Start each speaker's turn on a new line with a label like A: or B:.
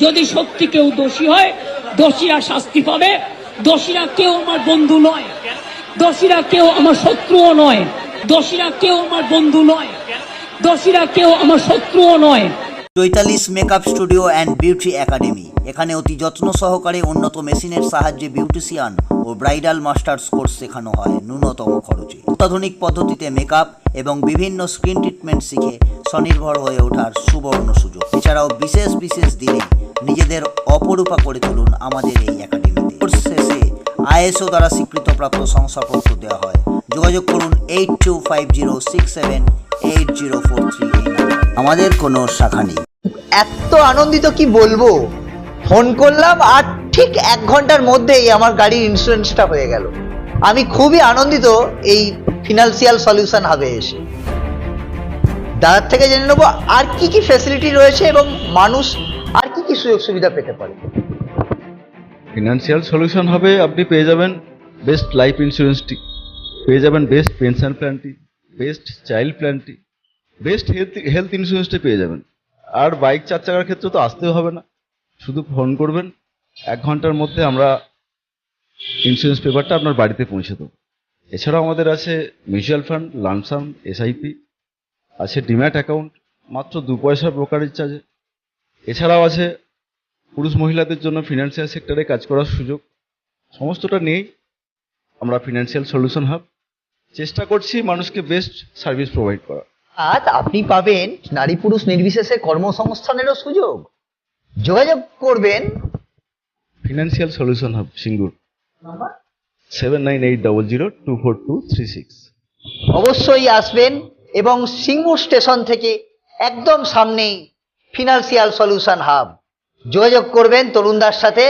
A: যদি সত্যি কেউ দোষী হয়, দোষীরা শাস্তি পাবে। দোষীরা কেউ আমার বন্ধু নয়, দোষীরা কেউ আমার শত্রুও নয়, দোষীরা কেউ আমার বন্ধু নয়, দোষীরা কেউ আমার শত্রুও নয়।
B: Chaitali's makeup studio and beauty academy. এখানে অতি যত্ন সহকারে উন্নত মেশিনের সাহায্যে বিউটিশিয়ান ও ব্রাইডাল মাস্টার্স কোর্স শেখানো হয় ন্যূনতম খরচে। অত্যাধুনিক পদ্ধতিতে মেকআপ এবং বিভিন্ন স্কিন ট্রিটমেন্ট শিখে স্বনির্ভর হয়ে ওঠার সুবর্ণ সুযোগ। এছাড়াও বিশেষ বিশেষ দিনে নিজেদের অপরূপা করে তুলুন আমাদের এই একাডেমিতে। কোর্স শেষে ISO দ্বারা স্বীকৃতপ্রাপ্ত শংসাপত্র দেওয়া হয়। যোগাযোগ করুন 8250678043 এই নাম্বারে। আমাদের কোনো শাখা নেই।
C: এত আনন্দিত কি বলবো, ফোন করলাম আর ঠিক 1 ঘন্টার মধ্যেই আমার গাড়ির ইন্স্যুরেন্সটা হয়ে গেল। আমি খুবই আনন্দিত এই ফিনান্সিয়াল সলিউশন হাবে এসে। দাদার থেকে জেনে নেবো আর কি কি ফ্যাসিলিটি রয়েছে এবং মানুষ আর কি কি সুযোগ সুবিধা পেতে পারে।
D: ফিনান্সিয়াল সলিউশন হবে, আপনি পেয়ে যাবেন বেস্ট লাইফ ইন্স্যুরেন্সটি, পেয়ে যাবেন বেস্ট পেনশন প্ল্যানটি, বেস্ট চাইল্ড প্ল্যানটি, বেস্ট হেলথ ইন্স্যুরেন্সটি পেয়ে যাবেন। আর বাইক 4 চাকার ক্ষেত্রে তো আসতেও হবে না, শুধু ফোন করবেন, 1 ঘন্টার মধ্যে আমরা ইন্স্যুরেন্স পেপারটা আপনার বাড়িতে পৌঁছে দেবো। এছাড়াও আমাদের আছে মিউচুয়াল ফান্ড, লামসাম, SIP, আছে ডিম্যাট অ্যাকাউন্ট মাত্র 2 পয়সা ব্রোকারেজ চার্জে। এছাড়াও আছে পুরুষ মহিলাদের জন্য ফিনান্সিয়াল সেক্টরে কাজ করার সুযোগ। সমস্তটা নিয়েই আমরা ফিনান্সিয়াল সলিউশন হাব চেষ্টা করছি মানুষকে বেস্ট সার্ভিস প্রোভাইড করা।
C: আর আপনি পাবেন নারী পুরুষ নির্বিশেষে কর্মসংস্থানেরও সুযোগ। যোগাযোগ করবেন
D: ফিনান্সিয়াল সলিউশন হাব, সিঙ্গুর, 7980024236।
C: অবশ্যই আসবেন এবং সিঙ্গুর স্টেশন থেকে একদম সামনেই ফিনান্সিয়াল সলিউশন হাব। যোগাযোগ করবেন তরুণদার সাথে।